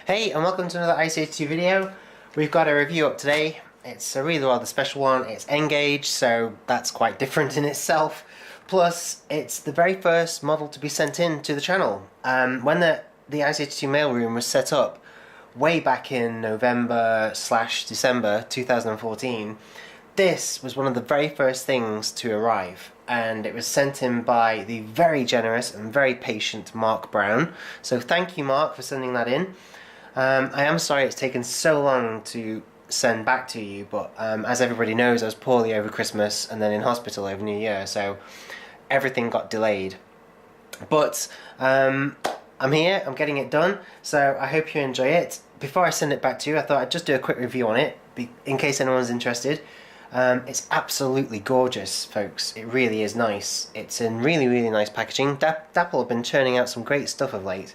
Hey, and welcome to another IC82 video. We've got a review up today. It's a really rather special one. It's N-Gauge, so that's quite different in itself. Plus, it's the very first model to be sent in to the channel. When the IC82 mailroom was set up, way back in November/December 2014, this was one of the very first things to arrive, and it was sent in by the very generous and very patient Mark Brown. So thank you, Mark, for sending that in. I am sorry it's taken so long to send back to you, but as everybody knows, I was poorly over Christmas and then in hospital over New Year, so everything got delayed. But I'm here, I'm getting it done, so I hope you enjoy it. Before I send it back to you, I thought I'd just do a quick review on it, in case anyone's interested. It's absolutely gorgeous, folks. It really is nice. It's in really, really nice packaging. Dapol have been churning out some great stuff of late.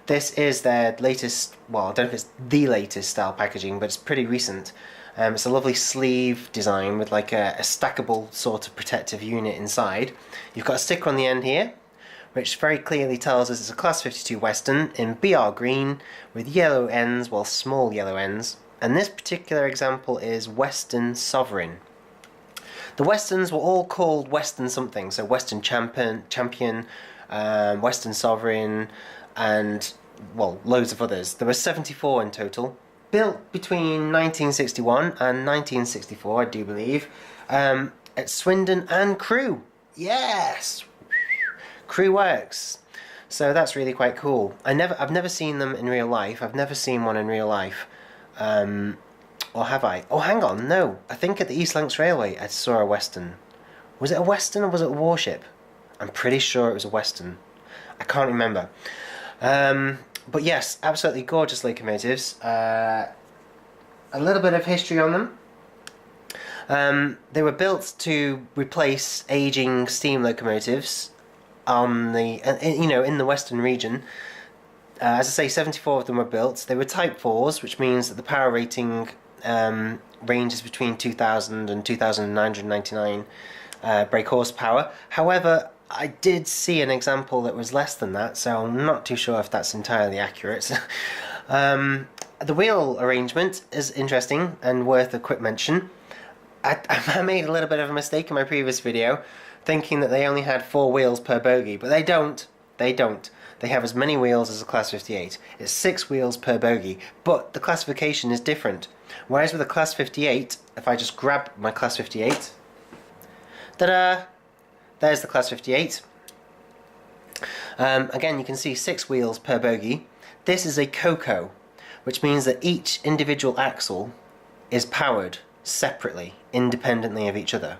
This is their latest, well, I don't know if it's the latest style packaging, but it's pretty recent. It's a lovely sleeve design with like a stackable sort of protective unit inside. You've got a sticker on the end here, which very clearly tells us it's a Class 52 Western in BR green with yellow ends, well, small yellow ends. And this particular example is Western Sovereign. The Westerns were all called Western something, so Western Champion, Western Sovereign, and, well, loads of others. There were 74 in total, built between 1961 and 1964, I do believe, at Swindon and Crewe. Yes! Crewe Works. So that's really quite cool. I've never seen them in real life. I've never seen one in real life. Or have I? Oh, hang on, no. I think at the East Lancs Railway I saw a Western. Was it a Western or was it a warship? I'm pretty sure it was a Western. I can't remember. But yes, absolutely gorgeous locomotives. A little bit of history on them. They were built to replace aging steam locomotives on the, in the Western region. As I say, 74 of them were built. They were Type 4s, which means that the power rating ranges between 2,000 and 2,999 brake horsepower. However, I did see an example that was less than that, so I'm not too sure if that's entirely accurate. The wheel arrangement is interesting and worth a quick mention. I made a little bit of a mistake in my previous video, thinking that they only had 4 wheels per bogie, but they don't. They don't. They have as many wheels as a Class 58. It's 6 wheels per bogie, but the classification is different. Whereas with a Class 58, if I just grab my Class 58, ta-da! There's the Class 58. Again, you can see 6 wheels per bogie. This is a COCO, which means that each individual axle is powered separately, independently of each other.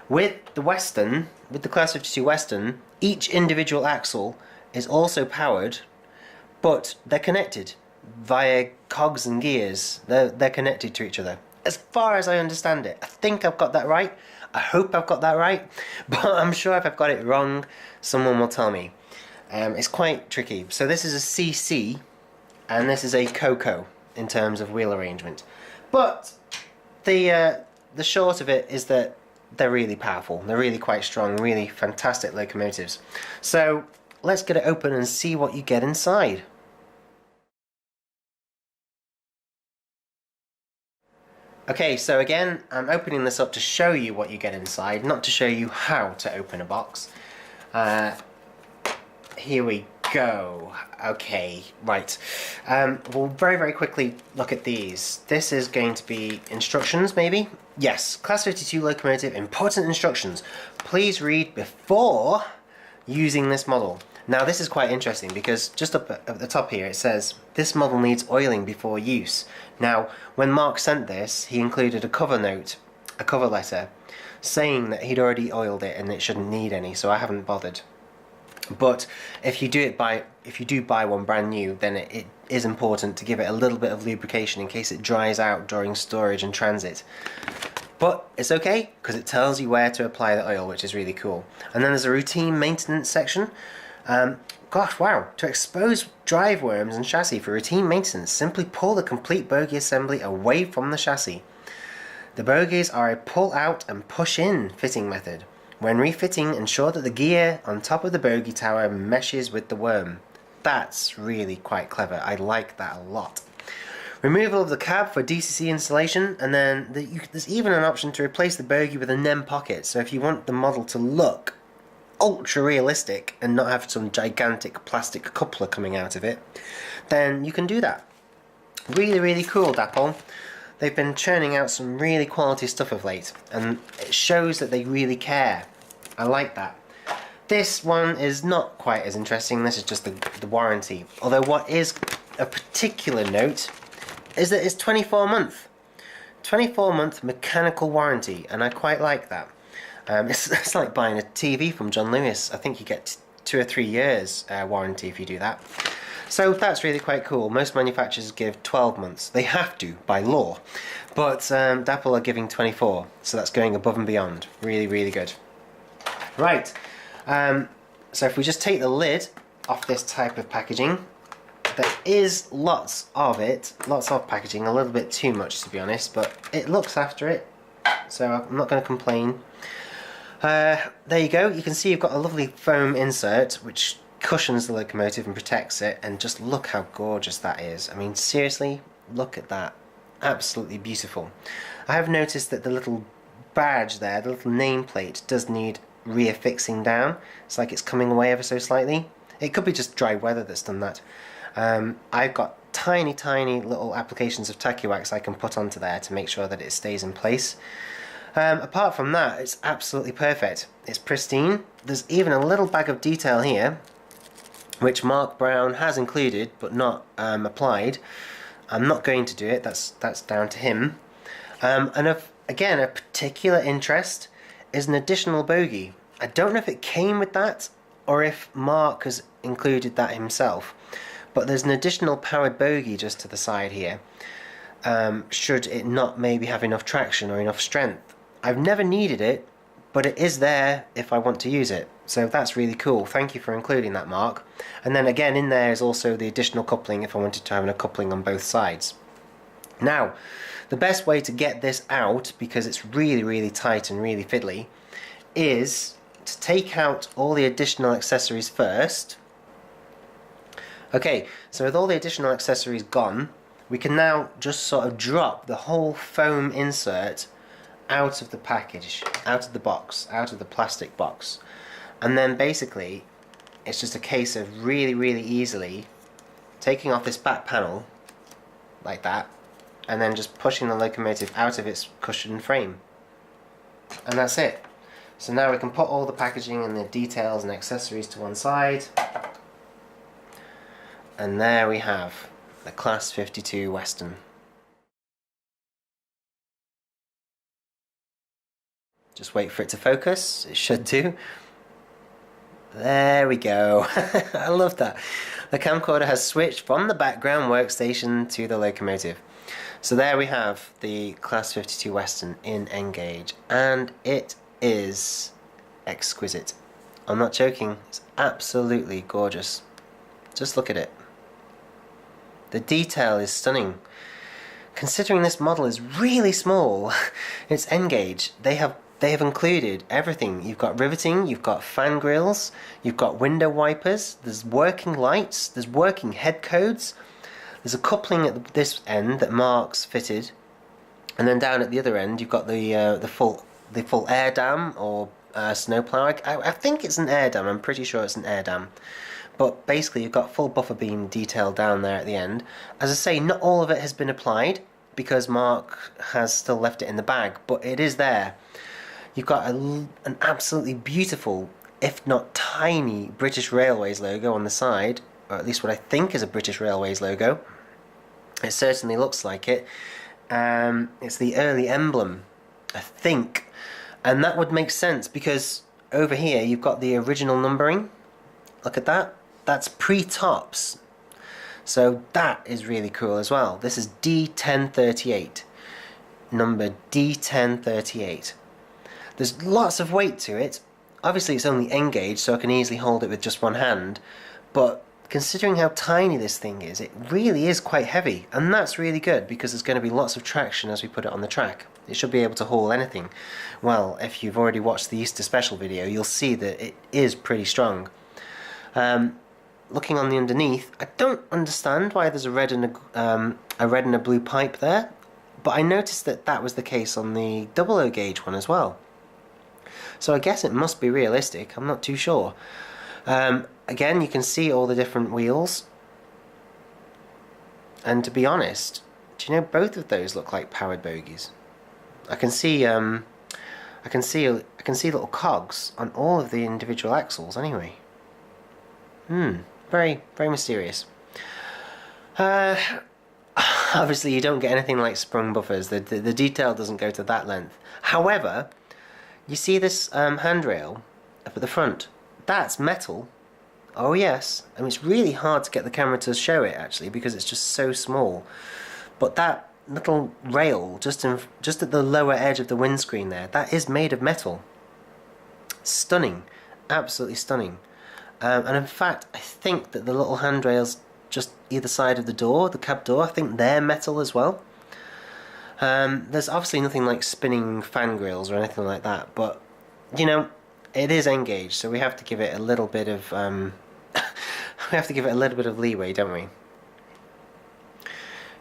With the Western, with the Class 52 Western, each individual axle is also powered, but they're connected via cogs and gears. They're connected to each other. As far as I understand it, I think I've got that right. I hope I've got that right, but I'm sure if I've got it wrong, someone will tell me. It's quite tricky. So this is a CC, and this is a COCO in terms of wheel arrangement. But the short of it is that they're really powerful. They're really quite strong, really fantastic locomotives. So let's get it open and see what you get inside. Okay, so again, I'm opening this up to show you what you get inside, not to show you how to open a box. Here we go. Okay, right. We'll very, very quickly look at these. This is going to be instructions, maybe? Yes, Class 52 locomotive, important instructions. Please read before using this model. Now this is quite interesting because just up at the top here it says, this model needs oiling before use. Now, when Mark sent this, he included a cover note, a cover letter, saying that he'd already oiled it and it shouldn't need any, so I haven't bothered. But if you do buy one brand new, then it is important to give it a little bit of lubrication in case it dries out during storage and transit. But it's okay, because it tells you where to apply the oil, which is really cool. And then there's a routine maintenance section. Gosh, wow. To expose drive worms and chassis for routine maintenance, simply pull the complete bogie assembly away from the chassis. The bogies are a pull out and push in fitting method. When refitting, ensure that the gear on top of the bogie tower meshes with the worm. that's really quite clever. I like that a lot. Removal of the cab for DCC installation, and then there's even an option to replace the bogie with a NEM pocket. So if you want the model to look ultra realistic and not have some gigantic plastic coupler coming out of it, then you can do that. Really, really cool, Dapol. They've been churning out some really quality stuff of late, and it shows that they really care. I like that. This one is not quite as interesting. This is just the warranty. Although what is a particular note is that it's 24-month. 24-month mechanical warranty, and I quite like that. It's like buying a TV from John Lewis. I think you get 2 or 3 years warranty if you do that. So that's really quite cool. Most manufacturers give 12 months. They have to, by law. But Dapol are giving 24, so that's going above and beyond. Really, really good. Right, so if we just take the lid off this type of packaging, there is lots of it, lots of packaging, a little bit too much to be honest, but it looks after it, so I'm not going to complain. There you go, you can see you've got a lovely foam insert which cushions the locomotive and protects it, and just look how gorgeous that is. I mean, seriously, look at that. Absolutely beautiful. I have noticed that the little badge there, the little nameplate, does need reaffixing down. It's like it's coming away ever so slightly. It could be just dry weather that's done that. I've got tiny little applications of tacky wax I can put onto there to make sure that it stays in place. Apart from that, it's absolutely perfect. It's pristine. There's even a little bag of detail here which Mark Brown has included but not applied. I'm not going to do it, that's down to him. And again, a particular interest is an additional bogie. I don't know if it came with that or if Mark has included that himself, but there's an additional powered bogie just to the side here, should it not maybe have enough traction or enough strength. I've never needed it, but it is there if I want to use it, so that's really cool. Thank you for including that, Mark. And then again in there is also the additional coupling if I wanted to have a coupling on both sides. Now, the best way to get this out, because it's really tight and really fiddly, is to take out all the additional accessories first. Okay, so with all the additional accessories gone, we can now just sort of drop the whole foam insert out of the package, out of the box, out of the plastic box. And then basically, it's just a case of really easily taking off this back panel, like that, and then just pushing the locomotive out of its cushioned frame. And that's it. So now we can put all the packaging and the details and accessories to one side. And there we have the Class 52 Western. Just wait for it to focus, it should do. There we go. I love that. The camcorder has switched from the background workstation to the locomotive. So there we have the Class 52 Western in N-gauge, and it is exquisite. I'm not joking, it's absolutely gorgeous. Just look at it. The detail is stunning. Considering this model is really small, it's N-gauge. They have included everything. You've got riveting, you've got fan grills, you've got window wipers, there's working lights, there's working head codes, there's a coupling at this end that Mark's fitted, and then down at the other end you've got the full air dam or snowplow. I think it's an air dam, I'm pretty sure it's an air dam. But basically you've got full buffer beam detail down there at the end. As I say, not all of it has been applied because Mark has still left it in the bag, but it is there. You've got an absolutely beautiful, if not tiny, British Railways logo on the side, or at least what I think is a British Railways logo. It certainly looks like it. It's the early emblem, I think. And that would make sense because over here you've got the original numbering. Look at that. That's pre-tops. So that is really cool as well. This is D1038. Number D1038. There's lots of weight to it. Obviously it's only N-gauge, so I can easily hold it with just one hand. But considering how tiny this thing is, it really is quite heavy. And that's really good because there's going to be lots of traction as we put it on the track. It should be able to haul anything. Well, if you've already watched the Easter special video, you'll see that it is pretty strong. looking on the underneath, I don't understand why there's a red and a blue pipe there, but I noticed that that was the case on the 00 gauge one as well. So I guess it must be realistic, I'm not too sure. Again, you can see all the different wheels, and to be honest, do you know, both of those look like powered bogies. I can see little cogs on all of the individual axles anyway. Very, very mysterious. Obviously you don't get anything like sprung buffers, the detail doesn't go to that length. However, you see this handrail up at the front, that's metal. Oh yes, I mean it's really hard to get the camera to show it actually because it's just so small. But that little rail just at the lower edge of the windscreen there, that is made of metal. Stunning, absolutely stunning. And in fact, I think that the little handrails just either side of the door, the cab door, I think they're metal as well. There's obviously nothing like spinning fan grills or anything like that, but you know, it is N-gauge, so we have to give it a little bit of we have to give it a little bit of leeway, don't we?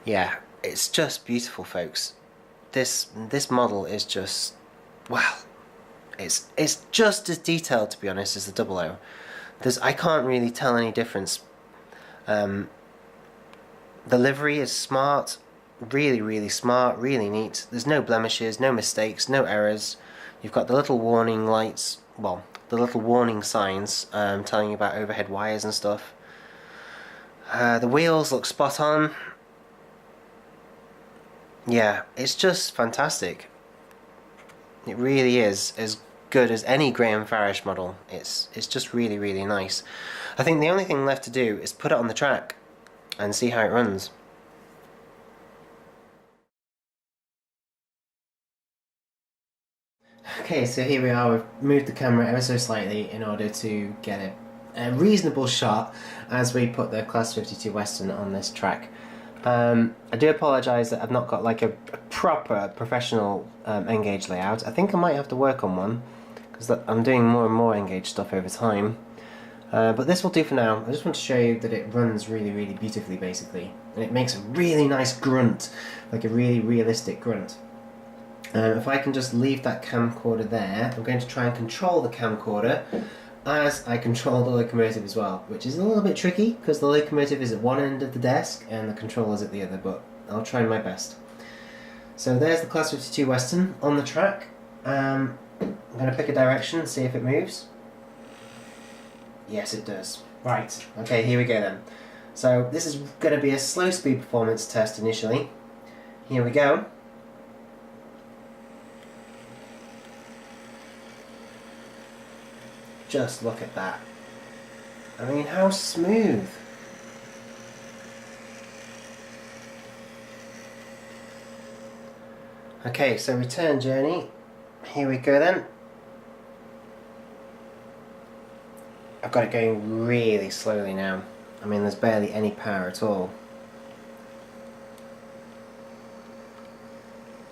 Yeah, it's just beautiful, folks. This model is just, well, it's just as detailed, to be honest, as the 00. I can't really tell any difference. The livery is smart, really smart, really neat. There's no blemishes, no mistakes, no errors. You've got the little warning lights, well, the little warning signs telling you about overhead wires and stuff. The wheels look spot on. Yeah, it's just fantastic. It really is as good as any Graham Farish model. It's just really nice. I think the only thing left to do is put it on the track and see how it runs. Okay, so here we are. We've moved the camera ever so slightly in order to get a reasonable shot as we put the Class 52 Western on this track. I do apologise that I've not got like a proper professional N-gauge layout. I think I might have to work on one because I'm doing more and more N-gauge stuff over time. But this will do for now. I just want to show you that it runs really beautifully, basically, and it makes a really nice grunt, like a really realistic grunt. If I can just leave that camcorder there, I'm going to try and control the camcorder as I control the locomotive as well, which is a little bit tricky because the locomotive is at one end of the desk and the controller's at the other, but I'll try my best. So there's the Class 52 Western on the track. I'm going to pick a direction and see if it moves. Yes, it does. Right, okay, here we go then. So this is going to be a slow speed performance test initially. Here we go. Just look at that. I mean, how smooth. Okay, so return journey. Here we go then. I've got it going really slowly now. I mean, there's barely any power at all.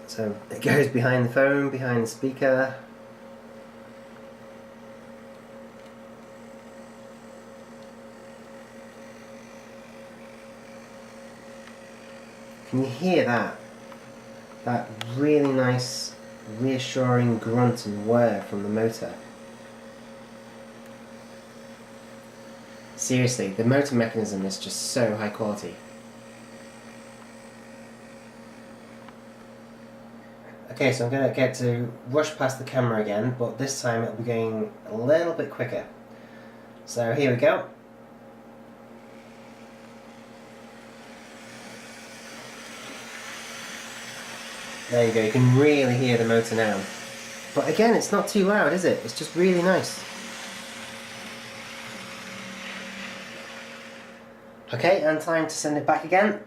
So it goes behind the phone, behind the speaker. Can you hear that? That really nice, reassuring grunt and whir from the motor. Seriously, the motor mechanism is just so high quality. Okay, so I'm going to get to rush past the camera again, but this time it'll be going a little bit quicker. So here we go. There you go, you can really hear the motor now. But again, it's not too loud, is it? It's just really nice. Okay, and time to send it back again.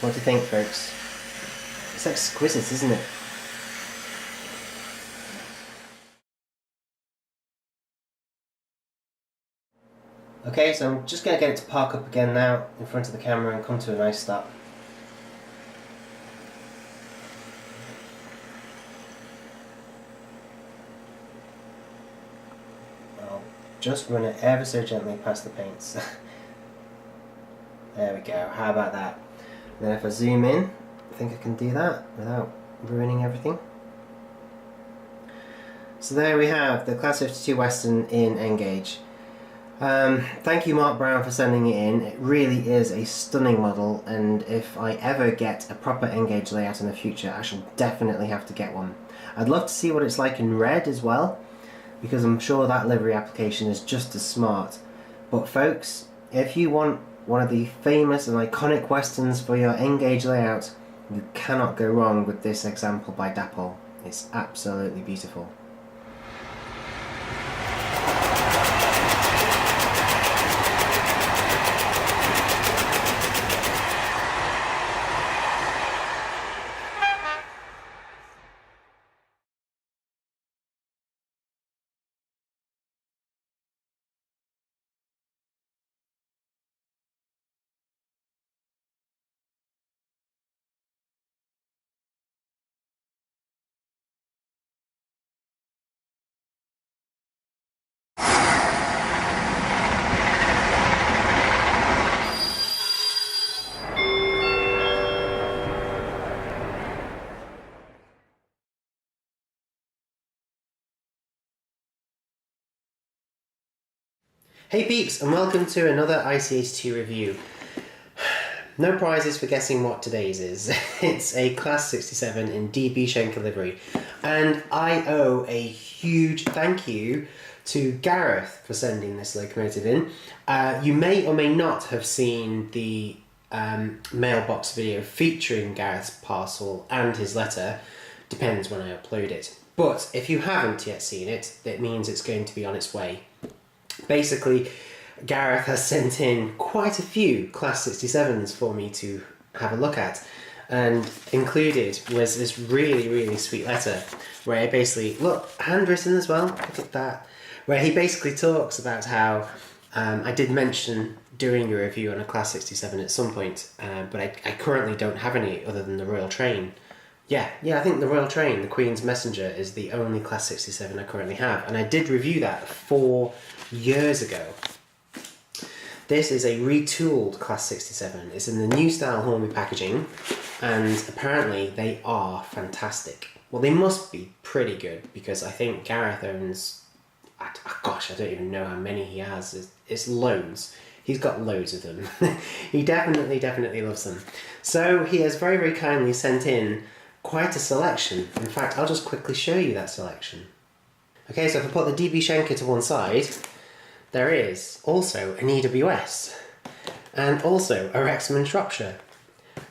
What do you think, folks? It's exquisite, isn't it? Okay, so I'm just going to get it to park up again now in front of the camera and come to a nice stop. just run it ever so gently past the paints. There we go, how about that? And then if I zoom in, I think I can do that without ruining everything. So there we have the Class 52 Western in N-Gauge. Thank you Mark Brown for sending it in. It really is a stunning model, and if I ever get a proper N-Gauge layout in the future, I shall definitely have to get one. I'd love to see what it's like in red as well, because I'm sure that livery application is just as smart. But folks, if you want one of the famous and iconic Westerns for your N-Gauge layout, you cannot go wrong with this example by Dapol. It's absolutely beautiful. Hey peeps, and welcome to another IC82 review. No prizes for guessing what today's is. It's a Class 67 in DB Schenker livery. And I owe a huge thank you to Gareth for sending this locomotive in. You may or may not have seen the mailbox video featuring Gareth's parcel and his letter. Depends when I upload it. But if you haven't yet seen it, it means it's going to be on its way. Basically, Gareth has sent in quite a few Class 67s for me to have a look at, and included was this really sweet letter where he basically, look, handwritten as well, look at that, where he basically talks about how I did mention doing a review on a Class 67 at some point, but I currently don't have any other than the Royal Train. Yeah, I think the Royal Train, the Queen's Messenger, is the only Class 67 I currently have, and I did review that 4 years ago. This is a retooled Class 67. It's in the new style Hornby packaging, and apparently they are fantastic. Well, they must be pretty good, because I think Gareth owns, gosh, I don't even know how many he has. It's loads. He's got loads of them. He definitely loves them. So he has very kindly sent in quite a selection. In fact, I'll just quickly show you that selection. Okay, so if I put the DB Schenker to one side, there is also an EWS, and also a Wrexham Shropshire,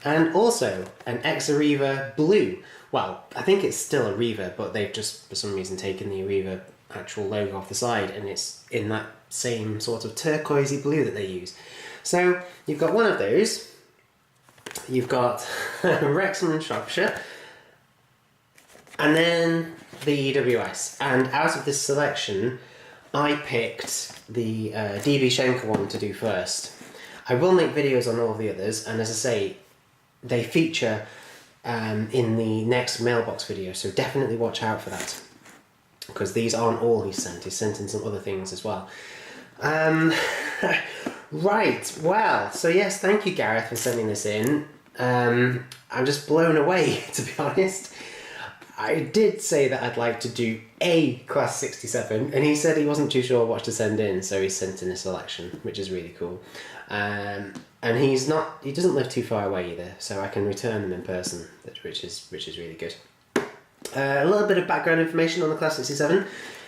and also an Ex-Arriva Blue. Well, I think it's still a Arriva, but they've just for some reason taken the Arriva actual logo off the side, and it's in that same sort of turquoisey blue that they use. So you've got one of those, you've got Wrexham Shropshire, and then the EWS. And out of this selection, I picked the DB Schenker one to do first. I will make videos on all of the others, and as I say, they feature in the next mailbox video, so definitely watch out for that, because these aren't all he's sent. He's sent in some other things as well. Right, well, so yes, thank you Gareth for sending this in. I'm just blown away, to be honest. I did say that I'd like to do a Class 67, and he said he wasn't too sure what to send in, so he sent in a selection, which is really cool. And he doesn't live too far away either, so I can return them in person, which is really good. A little bit of background information on the Class 67.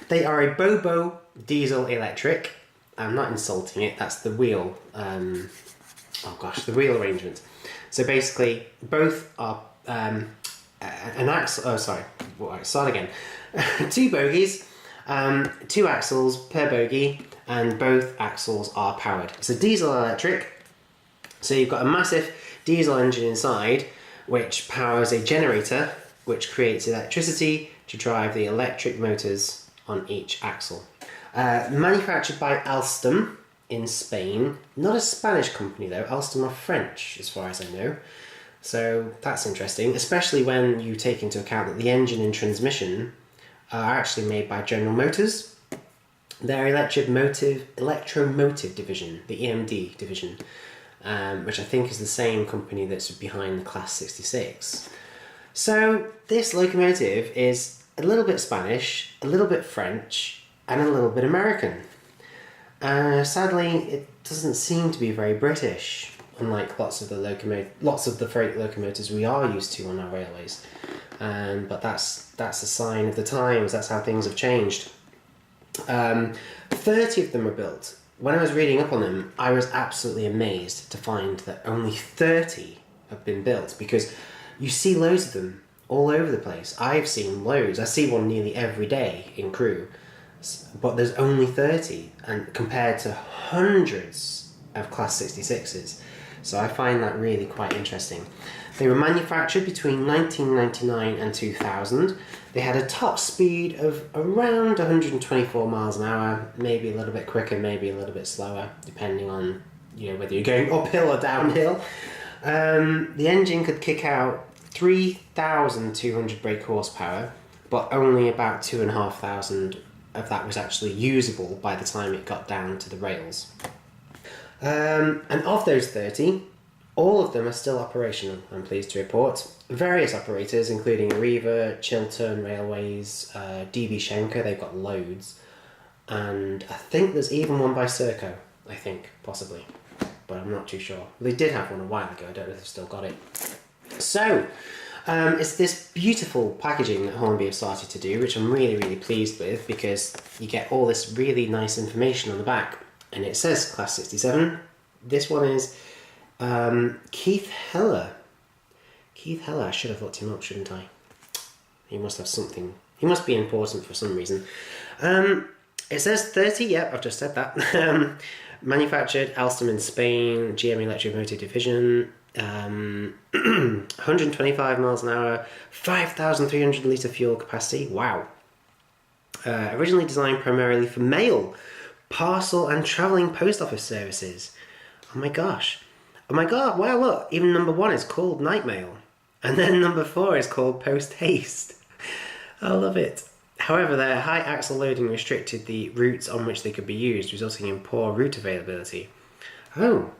They are a Bobo diesel electric. I'm not insulting it, that's the wheel, the wheel arrangement. So basically, both are an axle, start again. 2 bogies, 2 axles per bogie, and both axles are powered. It's a diesel electric, so you've got a massive diesel engine inside, which powers a generator, which creates electricity to drive the electric motors on each axle. Manufactured by Alstom in Spain. Not a Spanish company though, Alstom are French as far as I know. So that's interesting, especially when you take into account that the engine and transmission are actually made by General Motors. their electromotive division, the EMD division, which I think is the same company that's behind the Class 66. So this locomotive is a little bit Spanish, a little bit French, and a little bit American. Sadly, it doesn't seem to be very British, unlike lots of the freight locomotives we are used to on our railways. But that's a sign of the times. That's how things have changed. 30 of them were built. When I was reading up on them, I was absolutely amazed to find that only 30 have been built, because you see loads of them all over the place. I've seen loads. I see one nearly every day in Crewe, but there's only 30, and compared to hundreds of Class 66s. So I find that really quite interesting. They were manufactured between 1999 and 2000. They had a top speed of around 124 miles an hour, maybe a little bit quicker, maybe a little bit slower, depending on whether you're going uphill or downhill. The engine could kick out 3,200 brake horsepower, but only about 2,500 of that was actually usable by the time it got down to the rails. And of those 30, all of them are still operational, I'm pleased to report. Various operators, including Arriva, Chiltern Railways, DB Schenker, they've got loads. And I think there's even one by Serco, possibly. But I'm not too sure. They did have one a while ago, I don't know if they've still got it. So, it's this beautiful packaging that Hornby have started to do, which I'm really, really pleased with, because you get all this really nice information on the back. And it says Class 67. This one is Keith Heller. Keith Heller, I should have looked him up, shouldn't I? He must have something. He must be important for some reason. It says 30, yep, I've just said that. Manufactured Alstom in Spain, GM Electromotive Division, 125 miles an hour, 5,300 litre fuel capacity, wow. Originally designed primarily for mail, parcel and travelling post office services. Oh my god, wow, look, even number 1 is called night mail, and then number 4 is called post haste. I love it. However, their high axle loading restricted the routes on which they could be used, resulting in poor route availability. Oh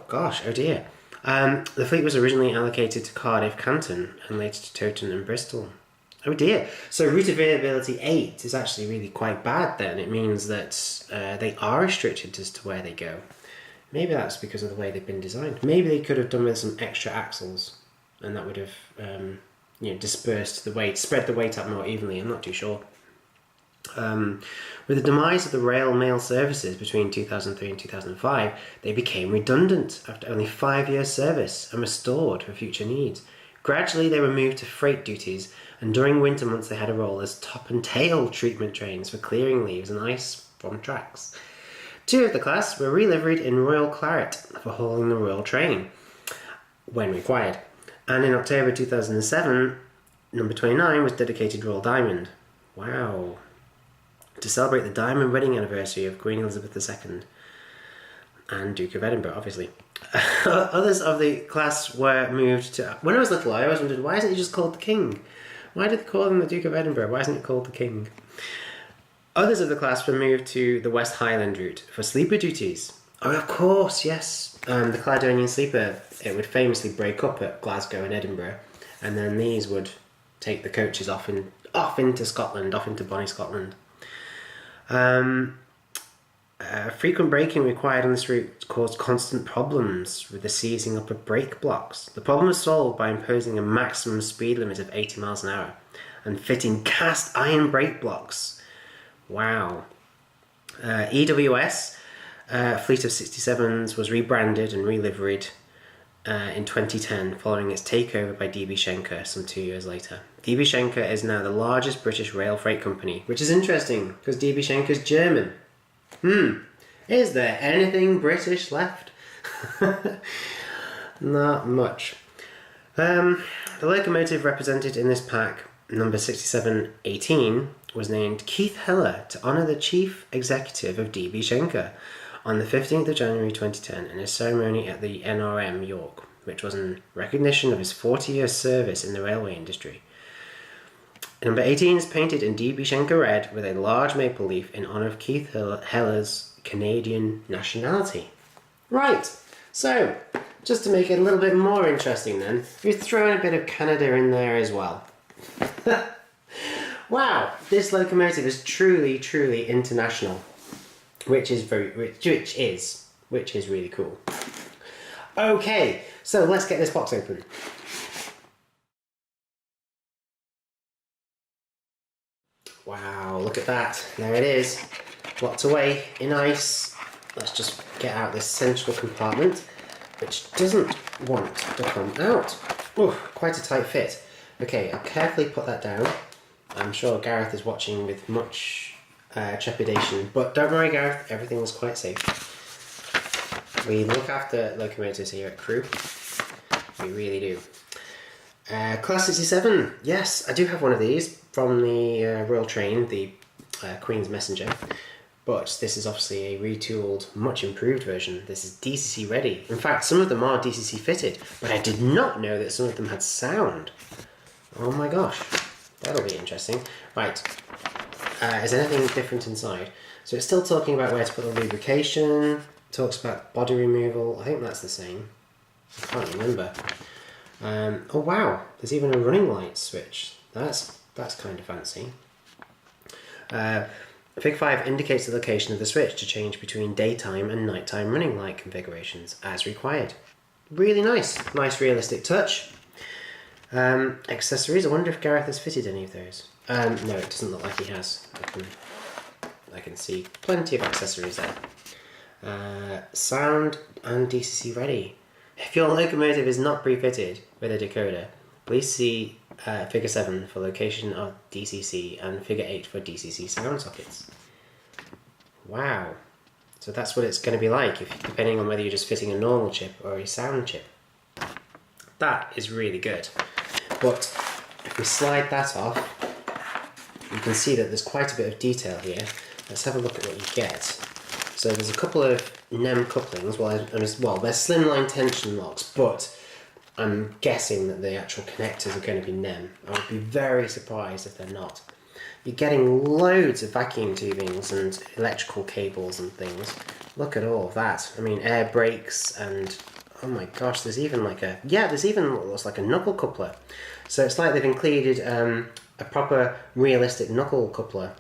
gosh, oh dear. The fleet was originally allocated to Cardiff, Canton, and later to Towton and Bristol. Oh dear. So route availability 8 is actually really quite bad then. It means that they are restricted as to where they go. Maybe that's because of the way they've been designed. Maybe they could have done with some extra axles, and that would have dispersed the weight, spread the weight out more evenly. I'm not too sure. With the demise of the rail mail services between 2003 and 2005, they became redundant after only 5 years' service and restored for future needs. Gradually, they were moved to freight duties, and during winter months they had a role as top and tail treatment trains for clearing leaves and ice from tracks. 2 of the class were reliveried in Royal Claret for hauling the Royal train, when required. And in October 2007, number 29 was dedicated Royal Diamond. Wow. To celebrate the diamond wedding anniversary of Queen Elizabeth II and Duke of Edinburgh, obviously. Others of the class were moved to... When I was little, I always wondered, why isn't he just called the King? Why did they call him the Duke of Edinburgh? Why isn't it called the King? Others of the class were moved to the West Highland route for sleeper duties. Oh, of course, yes. The Caledonian Sleeper, it would famously break up at Glasgow and Edinburgh, and then these would take the coaches off into Scotland, off into bonny Scotland. Frequent braking required on this route caused constant problems with the seizing up of brake blocks. The problem was solved by imposing a maximum speed limit of 80 miles an hour and fitting cast iron brake blocks. Wow. EWS, a fleet of 67s, was rebranded and reliveried in 2010 following its takeover by DB Schenker some 2 years later. DB Schenker is now the largest British rail freight company, which is interesting because DB Schenker is German. Is there anything British left? Not much. The locomotive represented in this pack, number 6718, was named Keith Heller to honour the chief executive of DB Schenker on the 15th of January 2010 in a ceremony at the NRM York, which was in recognition of his 40 years service in the railway industry. Number 18 is painted in DB Schenker red with a large maple leaf in honour of Keith Heller's Canadian nationality. Right, so just to make it a little bit more interesting then, we're throwing a bit of Canada in there as well. Wow, this locomotive is truly, truly international, which is really cool. Okay, so let's get this box open. Wow, look at that. There it is. Locked away in ice. Let's just get out this central compartment, which doesn't want to come out. Ooh, quite a tight fit. Okay, I'll carefully put that down. I'm sure Gareth is watching with much trepidation, but don't worry, Gareth, everything was quite safe. We look after locomotives here at Crew. We really do. Class 67, yes, I do have one of these from the Royal Train, the Queen's Messenger, but this is obviously a retooled, much improved version. This is DCC ready. In fact, some of them are DCC fitted, but I did not know that some of them had sound. Oh my gosh, that'll be interesting. Right, is anything different inside? So it's still talking about where to put the lubrication, talks about body removal, I think that's the same. I can't remember. Oh wow, there's even a running light switch. That's kind of fancy. Fig 5 indicates the location of the switch to change between daytime and nighttime running light configurations as required. Really nice. Nice realistic touch. Accessories, I wonder if Gareth has fitted any of those. No, it doesn't look like he has. I can see plenty of accessories there. Sound and DCC ready. If your locomotive is not pre-fitted with a decoder, please see figure 7 for location of DCC and figure 8 for DCC sound sockets. Wow. So that's what it's going to be like, depending on whether you're just fitting a normal chip or a sound chip. That is really good. But if we slide that off, you can see that there's quite a bit of detail here. Let's have a look at what you get. So there's a couple of NEM couplings, well they're slimline tension locks, but I'm guessing that the actual connectors are going to be NEM. I would be very surprised if they're not. You're getting loads of vacuum tubings and electrical cables and things. Look at all of that. I mean, air brakes and, oh my gosh, there's even like there's even what looks like a knuckle coupler. So it's like they've included a proper realistic knuckle coupler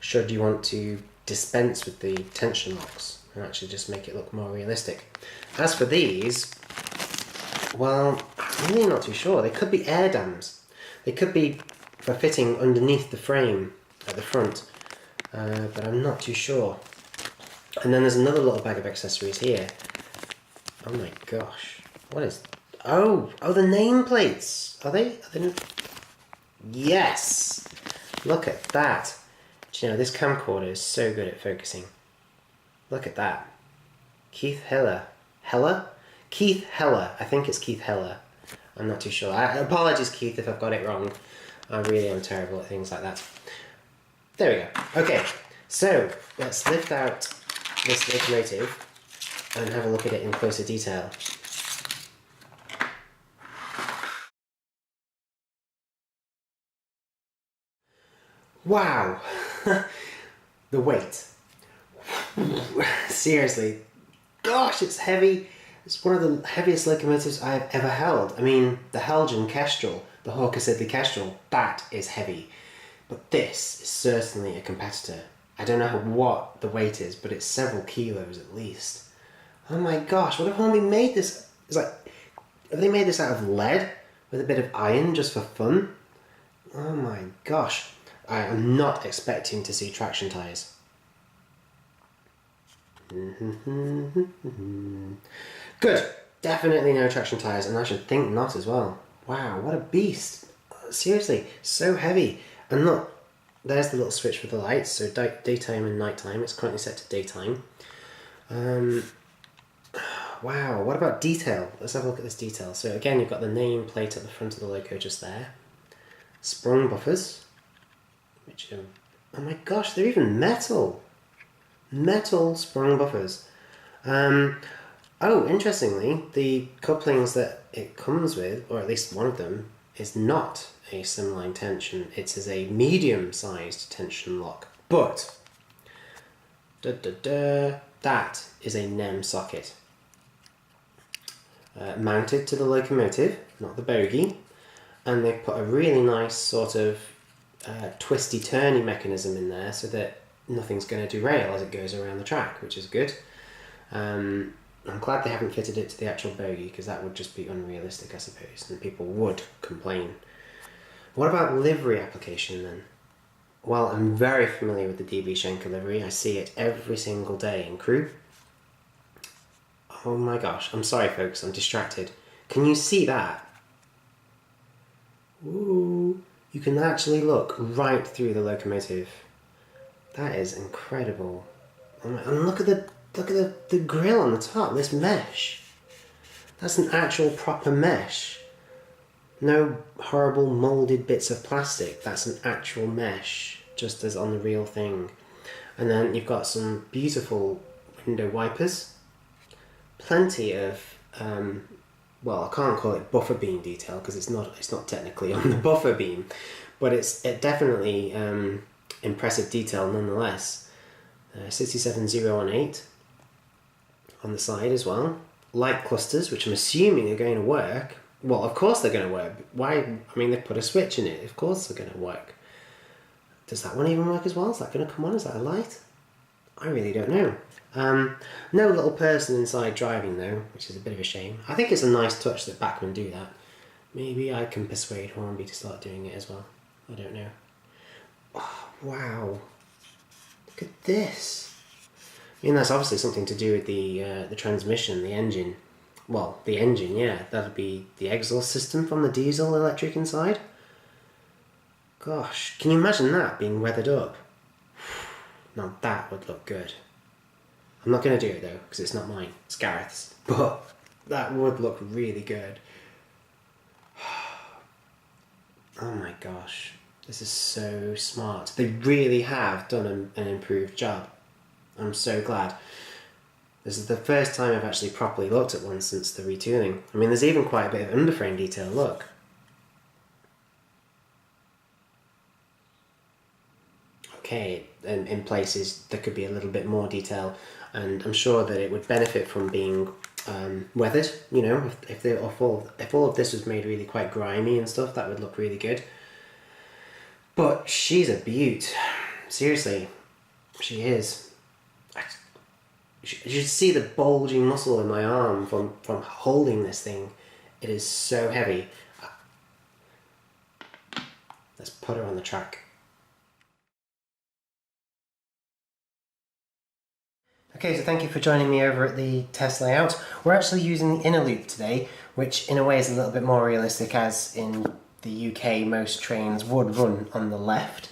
should you want to dispense with the tension locks and actually just make it look more realistic. As for these, well, I'm really not too sure. They could be air dams. They could be for fitting underneath the frame at the front, but I'm not too sure. And then there's another little bag of accessories here. Oh my gosh, what is? Oh, the nameplates. Are they? Yes. Look at that. Do you know, this camcorder is so good at focusing. Look at that. Keith Heller. Heller? Keith Heller. I think it's Keith Heller. I'm not too sure. Apologies, Keith, if I've got it wrong. I really am terrible at things like that. There we go. Okay, so let's lift out this locomotive and have a look at it in closer detail. Wow! The weight. Seriously. Gosh, it's heavy. It's one of the heaviest locomotives I've ever held. I mean, the Helgen Kestrel, the Hawker Siddeley Kestrel, that is heavy. But this is certainly a competitor. I don't know what the weight is, but it's several kilos at least. Oh my gosh, what if Hornby made this? It's like, have they made this out of lead with a bit of iron just for fun? Oh my gosh. I am not expecting to see traction tyres. Good. Definitely no traction tyres, and I should think not as well. Wow, what a beast. Seriously, so heavy. And look, there's the little switch for the lights, so daytime and nighttime. It's currently set to daytime. Wow, what about detail? Let's have a look at this detail. So again, you've got the name plate at the front of the loco just there. Sprung buffers. Which, oh my gosh, they're even metal. Metal sprung buffers. Oh, interestingly, the couplings that it comes with, or at least one of them, is not a slimline tension. It is a medium-sized tension lock, but that is a NEM socket. Mounted to the locomotive, not the bogie, and they've put a really nice sort of twisty-turny mechanism in there so that nothing's going to derail as it goes around the track, which is good. I'm glad they haven't fitted it to the actual bogie, because that would just be unrealistic, I suppose, and people would complain. What about livery application then? Well, I'm very familiar with the DB Schenker livery. I see it every single day in crew. Oh my gosh, I'm sorry folks, I'm distracted. Can you see that? Ooh, you can actually look right through the locomotive. That is incredible. And look at the grill on the top, this mesh. That's an actual proper mesh. No horrible moulded bits of plastic, that's an actual mesh, just as on the real thing. And then you've got some beautiful window wipers. Plenty of, well, I can't call it buffer beam detail because it's not technically on the buffer beam, but it's definitely impressive detail nonetheless. 67018 on the side as well. Light clusters, which I'm assuming are going to work. Well, of course they're going to work. Why? I mean, they've put a switch in it. Of course they're going to work. Does that one even work as well? Is that going to come on? Is that a light? I really don't know. No little person inside driving though, which is a bit of a shame. I think it's a nice touch that Bachmann do that. Maybe I can persuade Hornby to start doing it as well. I don't know. Oh, wow. Look at this. I mean, that's obviously something to do with the transmission, the engine. Well, the engine, yeah. That'd be the exhaust system from the diesel electric inside. Gosh, can you imagine that being weathered up? Now that would look good. I'm not going to do it though, because it's not mine, it's Gareth's. But that would look really good. Oh my gosh, this is so smart. They really have done an improved job. I'm so glad. This is the first time I've actually properly looked at one since the retooling. I mean, there's even quite a bit of underframe detail, look. Okay, in places there could be a little bit more detail, and I'm sure that it would benefit from being weathered, you know, if all of this was made really quite grimy and stuff, that would look really good. But she's a beaut. Seriously, she is. You should see the bulging muscle in my arm from holding this thing. It is so heavy. Let's put her on the track. Okay, so thank you for joining me over at the test layout. We're actually using the inner loop today, which in a way is a little bit more realistic, as in the UK most trains would run on the left.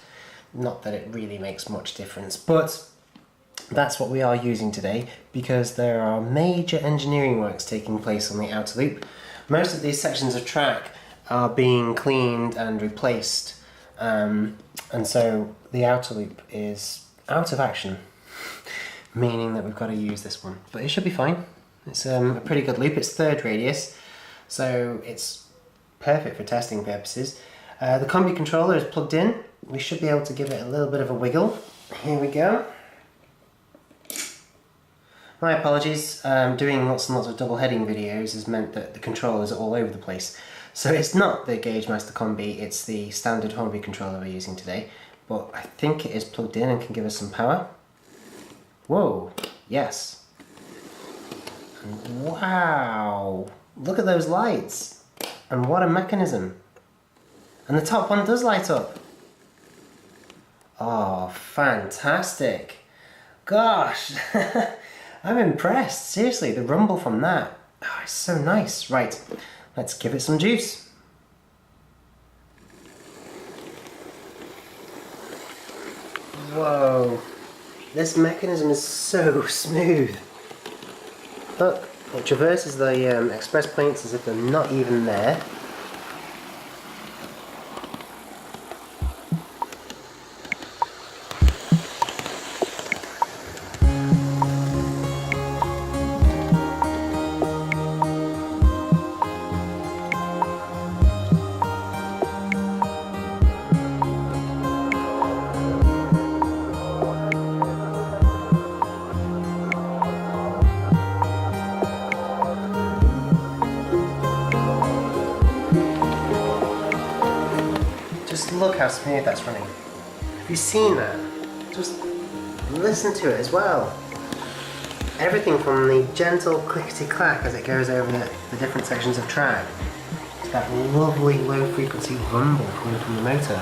Not that it really makes much difference, but that's what we are using today because there are major engineering works taking place on the outer loop. Most of these sections of track are being cleaned and replaced, and so the outer loop is out of action. Meaning that we've got to use this one, but it should be fine. It's a pretty good loop. It's third radius, so it's perfect for testing purposes. The combi controller is plugged in. We should be able to give it a little bit of a wiggle. Here we go. My apologies, doing lots and lots of double heading videos has meant that the controllers are all over the place. So it's not the Gauge Master Combi, it's the standard Hornby controller we're using today, but I think it is plugged in and can give us some power. Whoa, yes. And wow, look at those lights. And what a mechanism. And the top one does light up. Oh, fantastic. Gosh, I'm impressed. Seriously, the rumble from that. Oh, it's so nice. Right, let's give it some juice. Whoa. This mechanism is so smooth. Look, it traverses the express points as if they're not even there. smooth that's running. Have you seen that? Just listen to it as well. Everything from the gentle clickety-clack as it goes over the different sections of track to that lovely low-frequency rumble coming from the motor.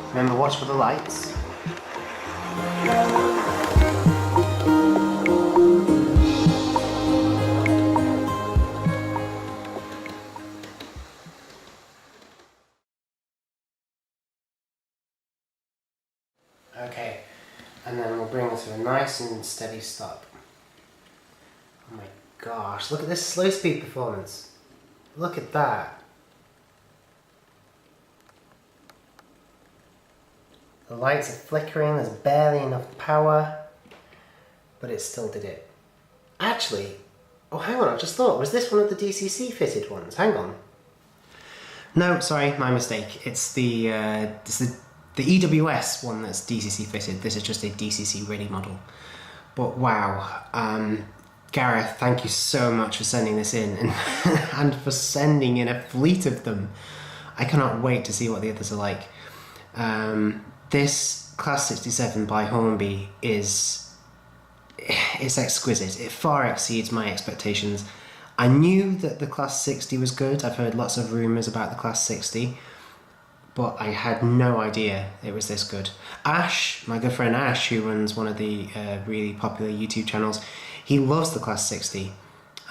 Remember, watch for the lights. Okay, and then we'll bring it to a nice and steady stop. Oh my gosh, look at this slow speed performance. Look at that. The lights are flickering, there's barely enough power, but it still did it. Actually, oh hang on, I just thought, was this one of the DCC fitted ones? Hang on. No, sorry, my mistake. It's the EWS one that's DCC fitted. This is just a DCC ready model. But wow, Gareth, thank you so much for sending this in and for sending in a fleet of them. I cannot wait to see what the others are like. This Class 67 by Hornby is exquisite. It far exceeds my expectations. I knew that the Class 60 was good. I've heard lots of rumours about the Class 60, but I had no idea it was this good. Ash, my good friend Ash, who runs one of the really popular YouTube channels, he loves the Class 60,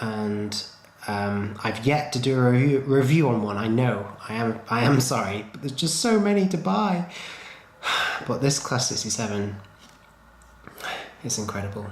and I've yet to do a review on one. I know, I am sorry, but there's just so many to buy. But this Class 67 is incredible.